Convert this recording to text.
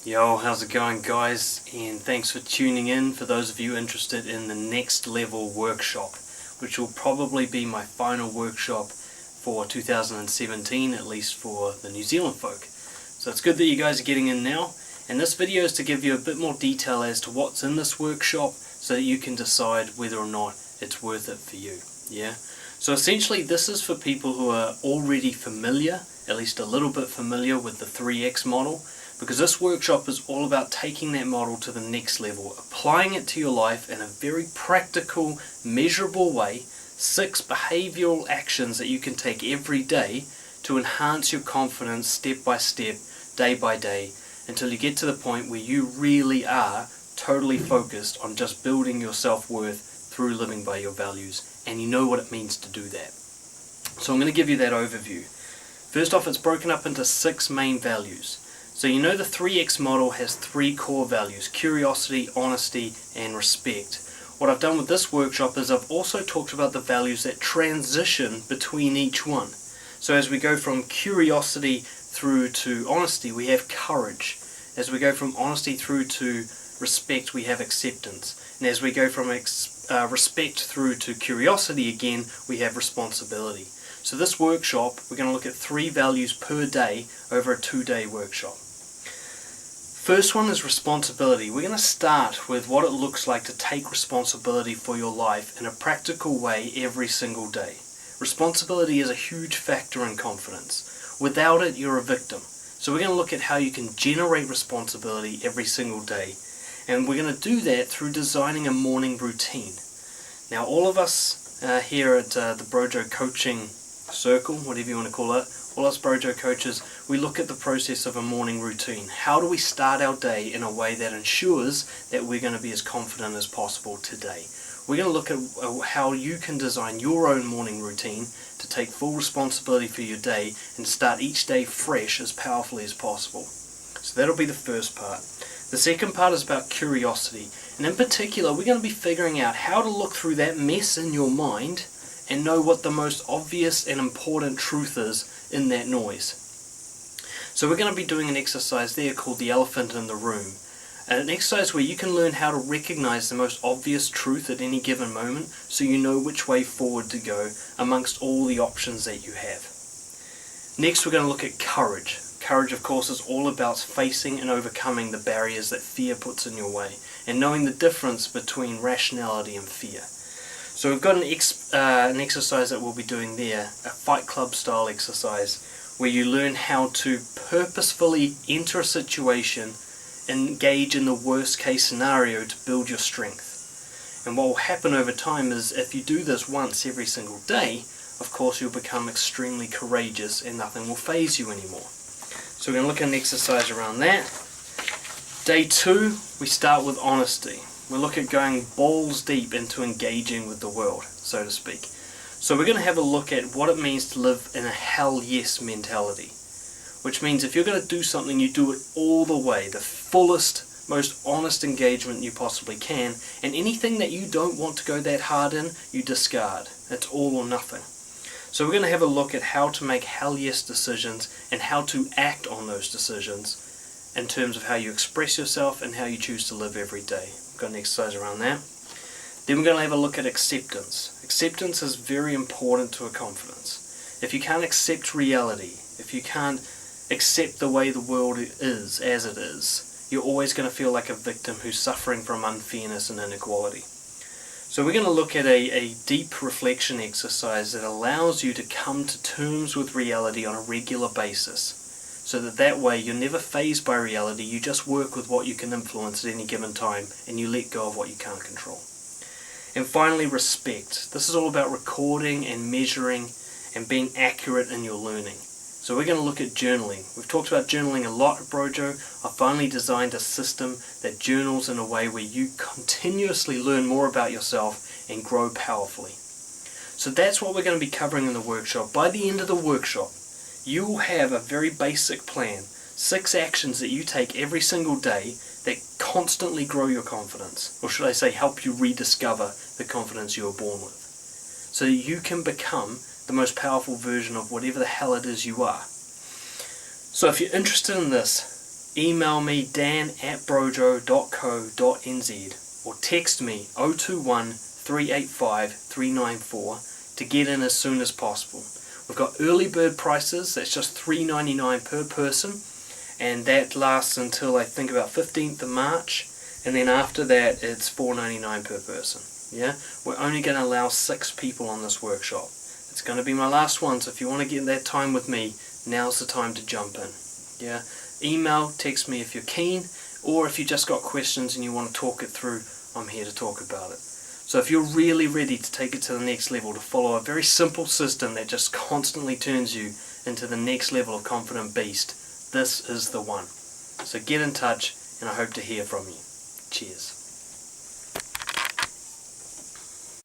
Yo, how's it going, guys? And thanks for tuning in. For those of you interested in the Next Level workshop, which will probably be my final workshop for 2017, at least for the New Zealand folk. So it's good that you guys are getting in now, and this video is to give you a bit more detail as to what's in this workshop so that you can decide whether or not it's worth it for you. Yeah. So essentially this is for people who are already familiar, at least a little bit familiar with the 3X model, because this workshop is all about taking that model to the next level, applying it to your life in a very practical, measurable way, 6 behavioral actions that you can take every day to enhance your confidence step by step, day by day, until you get to the point where you really are totally focused on just building your self-worth through living by your values, and you know what it means to do that. So I'm going to give you that overview. First off, it's broken up into 6 main values. So you know the 3X model has 3 core values: curiosity, honesty, and respect. What I've done with this workshop is I've also talked about the values that transition between each one. So as we go from curiosity through to honesty, we have courage. As we go from honesty through to respect, we have acceptance. And as we go from respect through to curiosity again, we have responsibility. So this workshop, we're going to look at 3 values per day over a 2-day workshop. First one is responsibility. We're going to start with what it looks like to take responsibility for your life in a practical way every single day. Responsibility is a huge factor in confidence. Without it, you're a victim. So we're going to look at how you can generate responsibility every single day. And we're going to do that through designing a morning routine. Now all of us here at the Brojo coaching circle, whatever you want to call it, all us Brojo coaches, we look at the process of a morning routine. How do we start our day in a way that ensures that we're going to be as confident as possible today? We're going to look at how you can design your own morning routine to take full responsibility for your day and start each day fresh as powerfully as possible. So that'll be the first part. The second part is about curiosity, and in particular we're going to be figuring out how to look through that mess in your mind and know what the most obvious and important truth is in that noise. So we're going to be doing an exercise there called the elephant in the room, an exercise where you can learn how to recognize the most obvious truth at any given moment so you know which way forward to go amongst all the options that you have. Next we're going to look at courage. Courage, of course, is all about facing and overcoming the barriers that fear puts in your way and knowing the difference between rationality and fear. So we've got an exercise that we'll be doing there, a Fight Club style exercise, where you learn how to purposefully enter a situation, engage in the worst case scenario to build your strength. And what will happen over time is if you do this once every single day, of course you'll become extremely courageous and nothing will faze you anymore. So we're going to look at an exercise around that. Day 2, we start with honesty. We look at going balls deep into engaging with the world, so to speak. So we're going to have a look at what it means to live in a hell yes mentality. Which means if you're going to do something, you do it all the way, the fullest, most honest engagement you possibly can, and anything that you don't want to go that hard in, you discard. It's all or nothing. So we're going to have a look at how to make hell yes decisions and how to act on those decisions in terms of how you express yourself and how you choose to live every day. We've got an exercise around that. Then we're going to have a look at acceptance. Acceptance is very important to a confidence. If you can't accept reality, if you can't accept the way the world is as it is, you're always going to feel like a victim who's suffering from unfairness and inequality. So we're going to look at a deep reflection exercise that allows you to come to terms with reality on a regular basis, so that way you're never fazed by reality, you just work with what you can influence at any given time and you let go of what you can't control. And finally, respect. This is all about recording and measuring and being accurate in your learning. So we're going to look at journaling. We've talked about journaling a lot at Brojo. I finally designed a system that journals in a way where you continuously learn more about yourself and grow powerfully. So that's what we're going to be covering in the workshop. By the end of the workshop, you will have a very basic plan, 6 actions that you take every single day that constantly grow your confidence, or should I say help you rediscover the confidence you were born with, so that you can become the most powerful version of whatever the hell it is you are. So if you're interested in this, email me dan@brojo.co.nz or text me 021 385 394 to get in as soon as possible. We've got early bird prices, that's just $3.99 per person, and that lasts until I think about 15th of March, and then after that it's $4.99 per person. Yeah, we're only going to allow 6 people on this workshop. It's going to be my last one, so if you want to get that time with me, now's the time to jump in. Yeah, email, text me if you're keen, or if you just got questions and you want to talk it through, I'm here to talk about it. So if you're really ready to take it to the next level, to follow a very simple system that just constantly turns you into the next level of confident beast, this is the one. So get in touch, and I hope to hear from you. Cheers.